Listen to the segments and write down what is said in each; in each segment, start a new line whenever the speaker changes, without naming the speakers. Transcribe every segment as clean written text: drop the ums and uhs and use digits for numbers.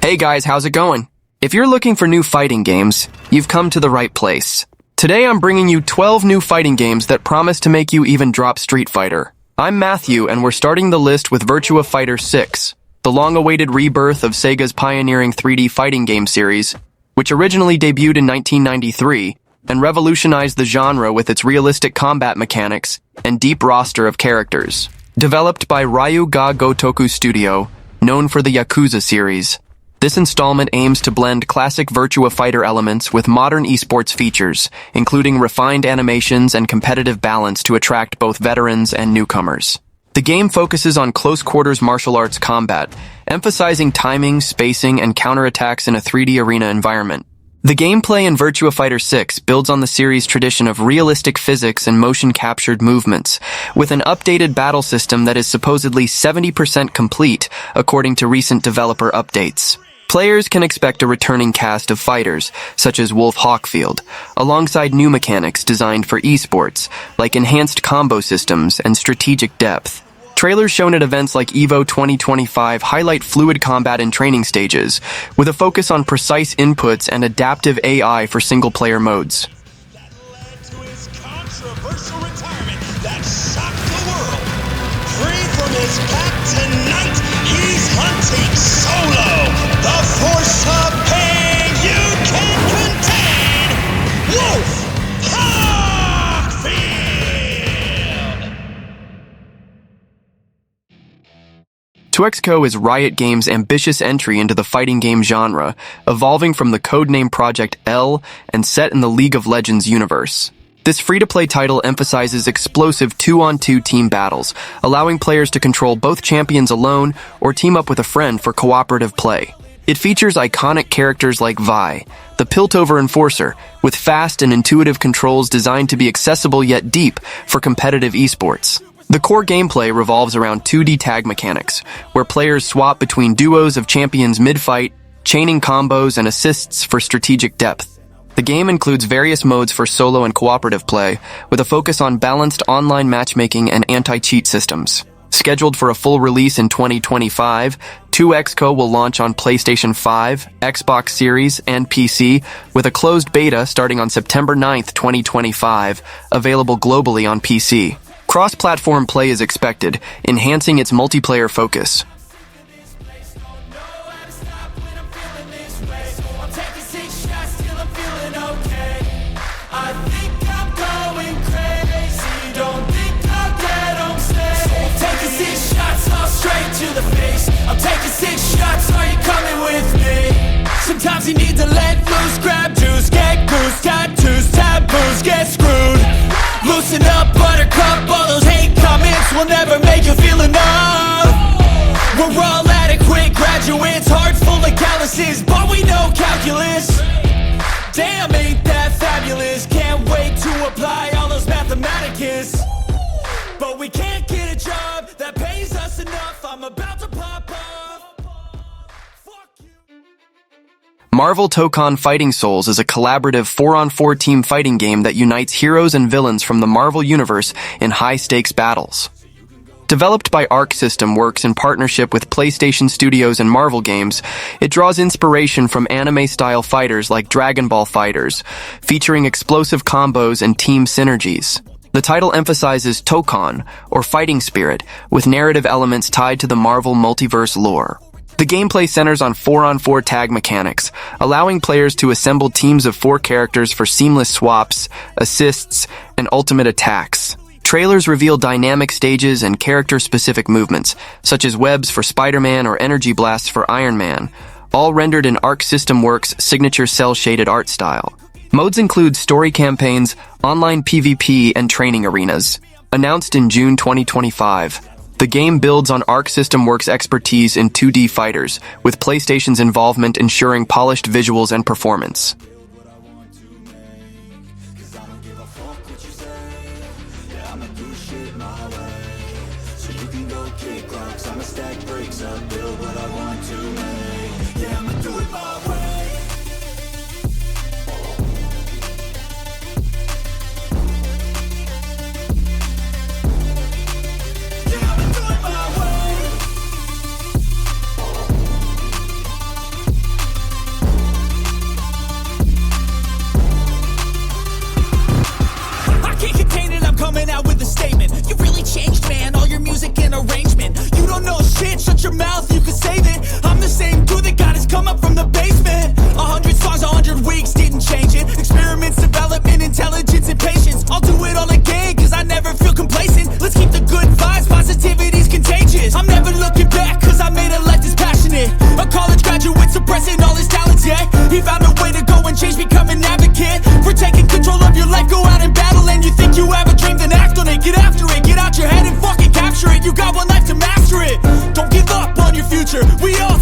Hey guys, how's it going? If you're looking for new fighting games, you've come to the right place. Today I'm bringing you 12 new fighting games that promise to make you even drop Street Fighter. I'm Matthew, and we're starting the list with Virtua Fighter 6, the long-awaited rebirth of Sega's pioneering 3D fighting game series, which originally debuted in 1993 and revolutionized the genre with its realistic combat mechanics and deep roster of characters. Developed by Ryu Ga Gotoku Studio, known for the Yakuza series, this installment aims to blend classic Virtua Fighter elements with modern esports features, including refined animations and competitive balance to attract both veterans and newcomers. The game focuses on close-quarters martial arts combat, emphasizing timing, spacing, and counterattacks in a 3D arena environment. The gameplay in Virtua Fighter 6 builds on the series' tradition of realistic physics and motion-captured movements, with an updated battle system that is supposedly 70% complete, according to recent developer updates. Players can expect a returning cast of fighters, such as Wolf Hawkfield, alongside new mechanics designed for esports, like enhanced combo systems and strategic depth. Trailers shown at events like EVO 2025 highlight fluid combat in training stages, with a focus on precise inputs and adaptive AI for single-player modes.
Controversial retirement that shocked the world. Free from his pack tonight, he's hunting solo. The force of pain you can contain. Wolf Hawkfield.
2XCO is Riot Games' ambitious entry into the fighting game genre, evolving from the codename Project L and set in the League of Legends universe. This free-to-play title emphasizes explosive 2-on-2 team battles, allowing players to control both champions alone or team up with a friend for cooperative play. It features iconic characters like Vi, the Piltover Enforcer, with fast and intuitive controls designed to be accessible yet deep for competitive esports. The core gameplay revolves around 2D tag mechanics, where players swap between duos of champions mid-fight, chaining combos and assists for strategic depth. The game includes various modes for solo and cooperative play, with a focus on balanced online matchmaking and anti-cheat systems. Scheduled for a full release in 2025, 2XCO will launch on PlayStation 5, Xbox Series, and PC, with a closed beta starting on September 9th, 2025, available globally on PC. Cross-platform play is expected, enhancing its multiplayer focus.
I'm taking 6 shots, are you coming with me? Sometimes you need to let loose, grab juice, get goose, tattoos, taboos, get screwed. Loosen up, buttercup, all those hate comments will never make you feel enough. We're all adequate graduates, heart full of calluses, but we know calculus. Damn, ain't that fabulous? Can't wait to apply all those mathematicus. But we can't get a job that pays us enough. I'm about to pop off. Fuck you.
Marvel Tokon Fighting Souls is a collaborative 4-on-4 team fighting game that unites heroes and villains from the Marvel Universe in high-stakes battles. Developed by Arc System Works in partnership with PlayStation Studios and Marvel Games, it draws inspiration from anime-style fighters like Dragon Ball FighterZ, featuring explosive combos and team synergies. The title emphasizes Tokon, or fighting spirit, with narrative elements tied to the Marvel multiverse lore. The gameplay centers on 4-on-4 tag mechanics, allowing players to assemble teams of 4 characters for seamless swaps, assists, and ultimate attacks. Trailers reveal dynamic stages and character-specific movements, such as webs for Spider-Man or energy blasts for Iron Man, all rendered in Arc System Works' signature cel-shaded art style. Modes include story campaigns, online PvP, and training arenas. Announced in June 2025, the game builds on Arc System Works' expertise in 2D fighters, with PlayStation's involvement ensuring polished visuals and performance.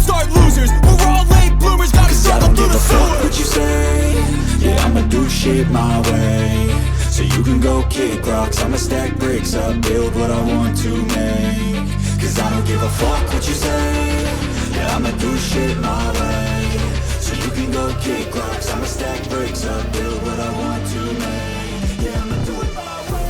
start losers. We're all late bloomers, gotta struggle through the sewer.
What you say? Yeah, I'ma do shit my way. So you can go kick rocks, I'ma stack bricks up, build what I want to make. Cause I don't give a fuck what you say. Yeah, I'ma do shit my way. So you can go kick rocks, I'ma stack bricks up, build what I want to make. Yeah, I'ma do it my way.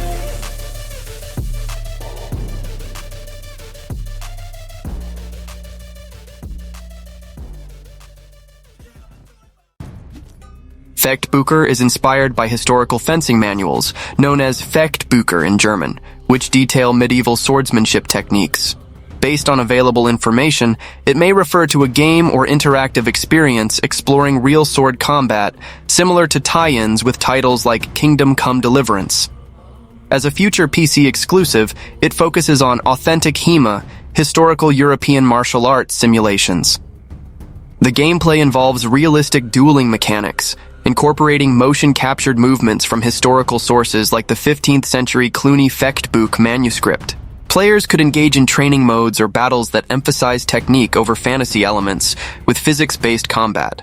Fechtbucher is inspired by historical fencing manuals, known as Fechtbucher in German, which detail medieval swordsmanship techniques. Based on available information, it may refer to a game or interactive experience exploring real sword combat, similar to tie-ins with titles like Kingdom Come Deliverance. As a future PC exclusive, it focuses on authentic HEMA, historical European martial arts simulations. The gameplay involves realistic dueling mechanics, incorporating motion-captured movements from historical sources like the 15th century Cluny Fechtbuch manuscript. Players could engage in training modes or battles that emphasize technique over fantasy elements, with physics-based combat.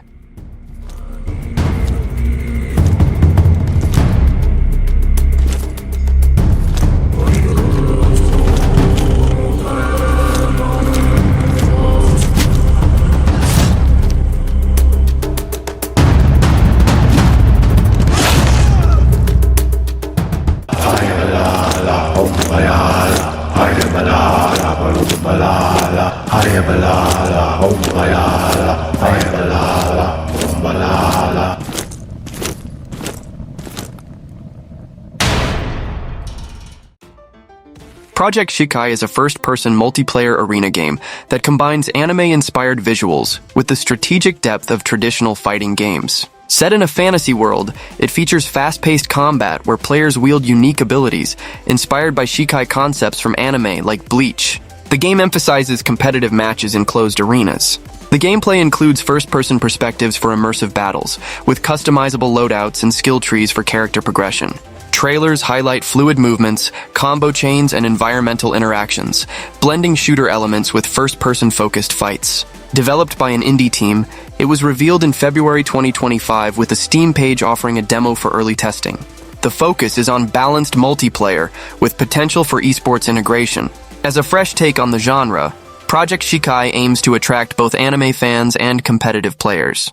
Project Shikai is a first-person multiplayer arena game that combines anime-inspired visuals with the strategic depth of traditional fighting games. Set in a fantasy world, it features fast-paced combat where players wield unique abilities inspired by Shikai concepts from anime like Bleach. The game emphasizes competitive matches in closed arenas. The gameplay includes first-person perspectives for immersive battles, with customizable loadouts and skill trees for character progression. Trailers highlight fluid movements, combo chains, and environmental interactions, blending shooter elements with first-person focused fights. Developed by an indie team, it was revealed in February 2025 with a Steam page offering a demo for early testing. The focus is on balanced multiplayer, with potential for esports integration. As a fresh take on the genre, Project Shikai aims to attract both anime fans and competitive players.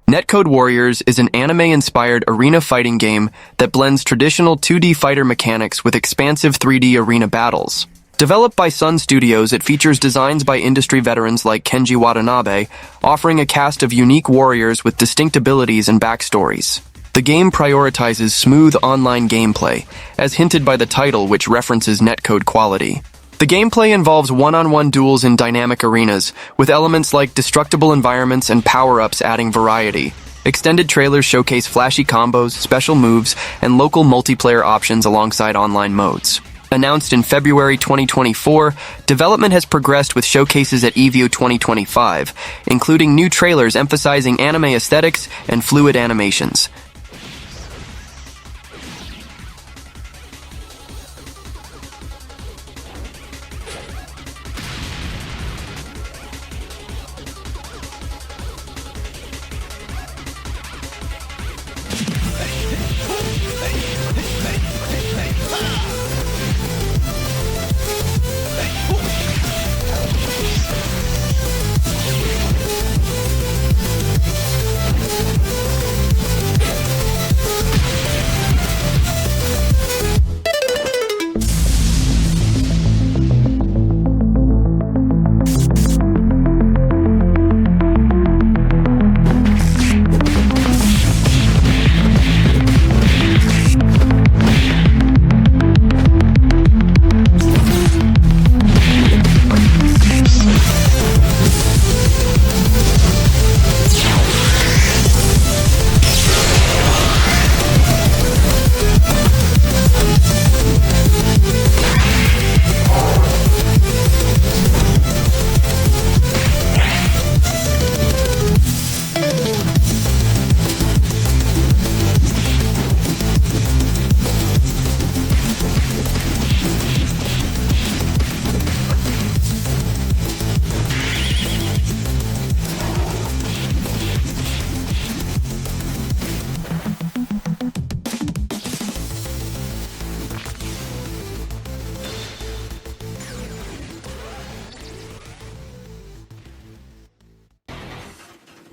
Netcode Warriors is an anime-inspired arena fighting game that blends traditional 2D fighter mechanics with expansive 3D arena battles. Developed by Sun Studios, it features designs by industry veterans like Kenji Watanabe, offering a cast of unique warriors with distinct abilities and backstories. The game prioritizes smooth online gameplay, as hinted by the title, which references netcode quality. The gameplay involves one-on-one duels in dynamic arenas, with elements like destructible environments and power-ups adding variety. Extended trailers showcase flashy combos, special moves, and local multiplayer options alongside online modes. Announced in February 2024, development has progressed with showcases at EVO 2025, including new trailers emphasizing anime aesthetics and fluid animations.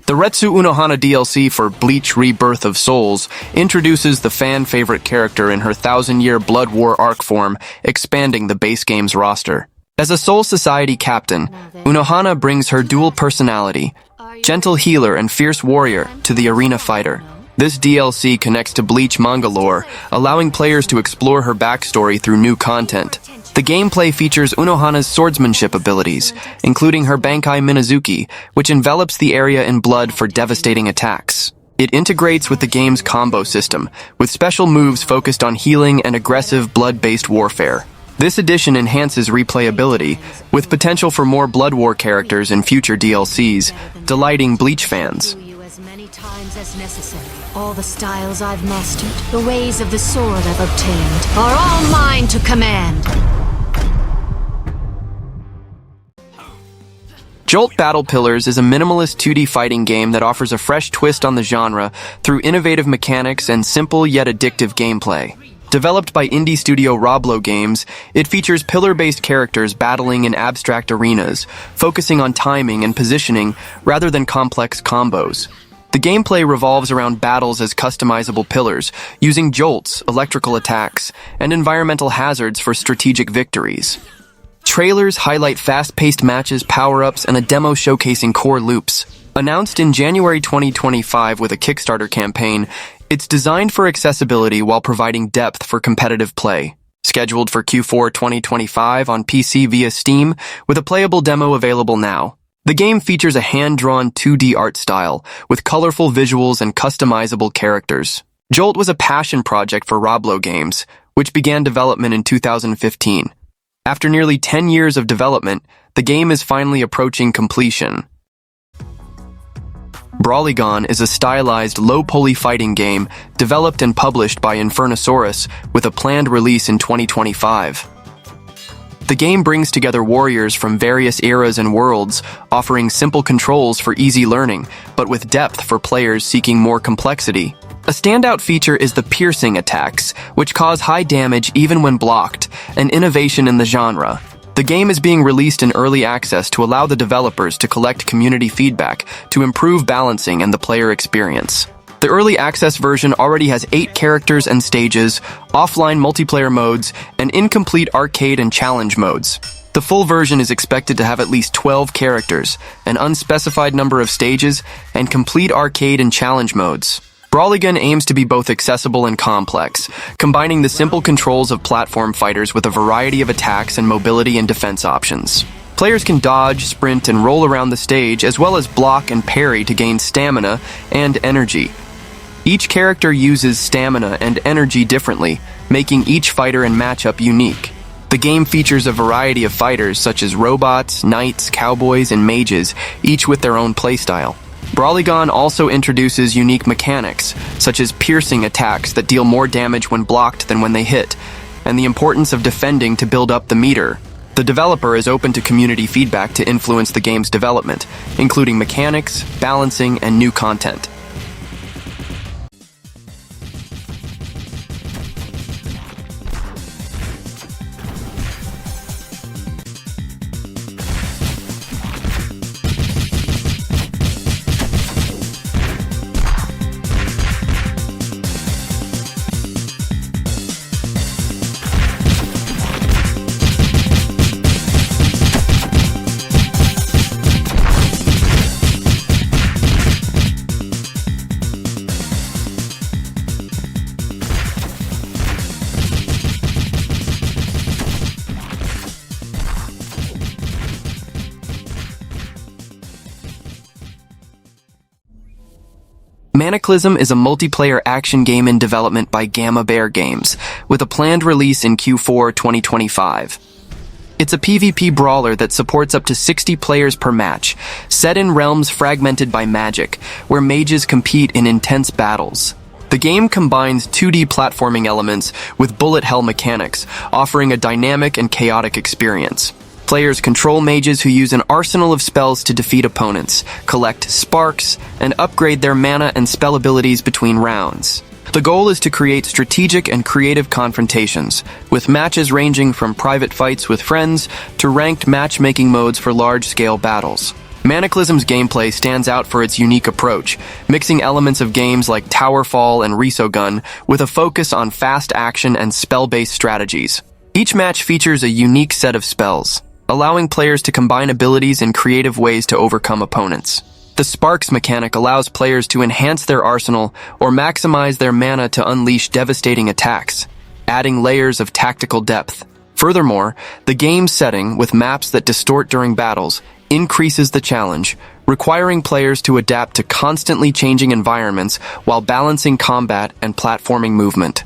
The Retsu Unohana DLC for Bleach Rebirth of Souls introduces the fan-favorite character in her 1000-year Blood War arc form, expanding the base game's roster. As a Soul Society captain, Unohana brings her dual personality, gentle healer and fierce warrior, to the arena fighter. This DLC connects to Bleach manga lore, allowing players to explore her backstory through new content. The gameplay features Unohana's swordsmanship abilities, including her Bankai Minazuki, which envelops the area in blood for devastating attacks. It integrates with the game's combo system, with special moves focused on healing and aggressive blood-based warfare. This addition enhances replayability, with potential for more Blood War characters in future DLCs, delighting Bleach fans.
As many times as necessary. All the styles I've mastered, the ways of the sword I've obtained, are all mine to command.
Joltt Battle Pillars is a minimalist 2D fighting game that offers a fresh twist on the genre through innovative mechanics and simple yet addictive gameplay. Developed by indie studio Roblo Games, it features pillar-based characters battling in abstract arenas, focusing on timing and positioning rather than complex combos. The gameplay revolves around battles as customizable pillars, using jolts, electrical attacks, and environmental hazards for strategic victories. Trailers highlight fast-paced matches, power-ups, and a demo showcasing core loops. Announced in January 2025 with a Kickstarter campaign, it's designed for accessibility while providing depth for competitive play. Scheduled for Q4 2025 on PC via Steam, with a playable demo available now. The game features a hand-drawn 2D art style, with colorful visuals and customizable characters. Joltt was a passion project for Roblo Games, which began development in 2015. After nearly 10 years of development, the game is finally approaching completion. Brawlygon is a stylized, low-poly fighting game developed and published by Infernosaurus with a planned release in 2025. The game brings together warriors from various eras and worlds, offering simple controls for easy learning, but with depth for players seeking more complexity. A standout feature is the piercing attacks, which cause high damage even when blocked, an innovation in the genre. The game is being released in early access to allow the developers to collect community feedback to improve balancing and the player experience. The early access version already has 8 characters and stages, offline multiplayer modes, and incomplete arcade and challenge modes. The full version is expected to have at least 12 characters, an unspecified number of stages, and complete arcade and challenge modes. Brawlygon aims to be both accessible and complex, combining the simple controls of platform fighters with a variety of attacks and mobility and defense options. Players can dodge, sprint, and roll around the stage, as well as block and parry to gain stamina and energy. Each character uses stamina and energy differently, making each fighter and matchup unique. The game features a variety of fighters such as robots, knights, cowboys, and mages, each with their own playstyle. Brawlygon also introduces unique mechanics, such as piercing attacks that deal more damage when blocked than when they hit, and the importance of defending to build up the meter. The developer is open to community feedback to influence the game's development, including mechanics, balancing, and new content. Manaclysm is a multiplayer action game in development by Gamma Bear Games, with a planned release in Q4 2025. It's a PvP brawler that supports up to 60 players per match, set in realms fragmented by magic, where mages compete in intense battles. The game combines 2D platforming elements with bullet hell mechanics, offering a dynamic and chaotic experience. Players control mages who use an arsenal of spells to defeat opponents, collect sparks, and upgrade their mana and spell abilities between rounds. The goal is to create strategic and creative confrontations, with matches ranging from private fights with friends to ranked matchmaking modes for large-scale battles. Manaclysm's gameplay stands out for its unique approach, mixing elements of games like Towerfall and Resogun with a focus on fast action and spell-based strategies. Each match features a unique set of spells, allowing players to combine abilities in creative ways to overcome opponents. The Sparks mechanic allows players to enhance their arsenal or maximize their mana to unleash devastating attacks, adding layers of tactical depth. Furthermore, the game's setting, with maps that distort during battles, increases the challenge, requiring players to adapt to constantly changing environments while balancing combat and platforming movement.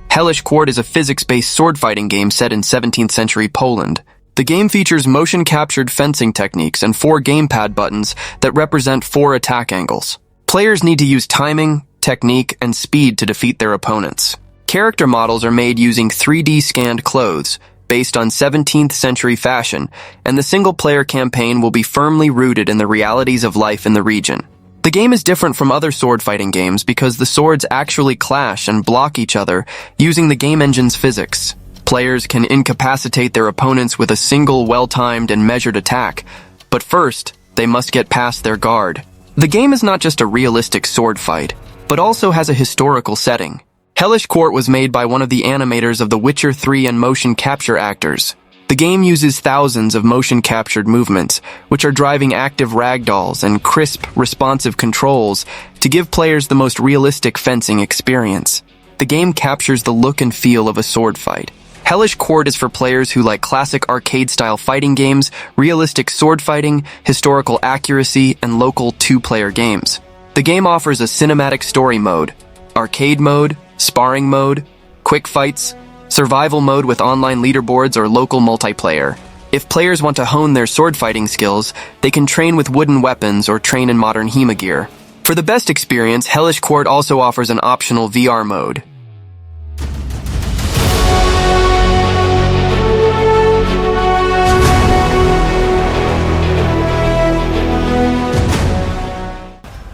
Hellish Quart is a physics-based sword-fighting game set in 17th century Poland. The game features motion-captured fencing techniques and 4 gamepad buttons that represent 4 attack angles. Players need to use timing, technique, and speed to defeat their opponents. Character models are made using 3D scanned clothes, based on 17th century fashion, and the single-player campaign will be firmly rooted in the realities of life in the region. The game is different from other sword-fighting games because the swords actually clash and block each other using the game engine's physics. Players can incapacitate their opponents with a single well-timed and measured attack, but first, they must get past their guard. The game is not just a realistic sword fight, but also has a historical setting. Hellish Quart was made by one of the animators of The Witcher 3 and motion capture actors. The game uses thousands of motion-captured movements, which are driving active ragdolls and crisp, responsive controls to give players the most realistic fencing experience. The game captures the look and feel of a sword fight. Hellish Quart is for players who like classic arcade-style fighting games, realistic sword fighting, historical accuracy, and local 2-player games. The game offers a cinematic story mode, arcade mode, sparring mode, quick fights, survival mode with online leaderboards, or local multiplayer. If players want to hone their sword fighting skills, they can train with wooden weapons or train in modern HEMA gear. For the best experience, Hellish Quart also offers an optional VR mode.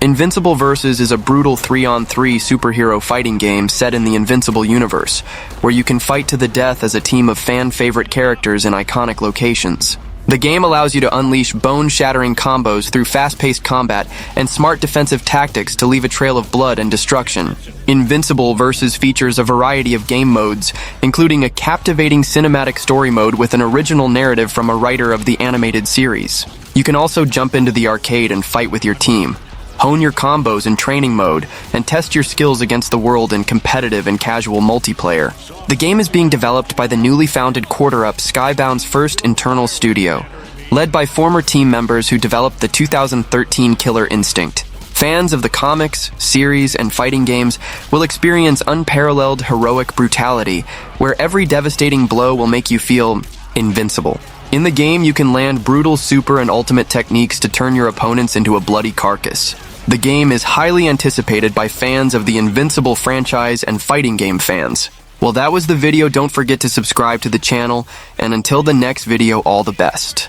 Invincible Versus is a brutal 3-on-3 superhero fighting game set in the Invincible universe, where you can fight to the death as a team of fan-favorite characters in iconic locations. The game allows you to unleash bone-shattering combos through fast-paced combat and smart defensive tactics to leave a trail of blood and destruction. Invincible Versus features a variety of game modes, including a captivating cinematic story mode with an original narrative from a writer of the animated series. You can also jump into the arcade and fight with your team. Hone your combos in training mode, and test your skills against the world in competitive and casual multiplayer. The game is being developed by the newly founded Quarterup, Skybound's first internal studio, led by former team members who developed the 2013 Killer Instinct. Fans of the comics, series, and fighting games will experience unparalleled heroic brutality, where every devastating blow will make you feel invincible. In the game, you can land brutal super and ultimate techniques to turn your opponents into a bloody carcass. The game is highly anticipated by fans of the Invincible franchise and fighting game fans. Well, that was the video. Don't forget to subscribe to the channel, and until the next video, all the best.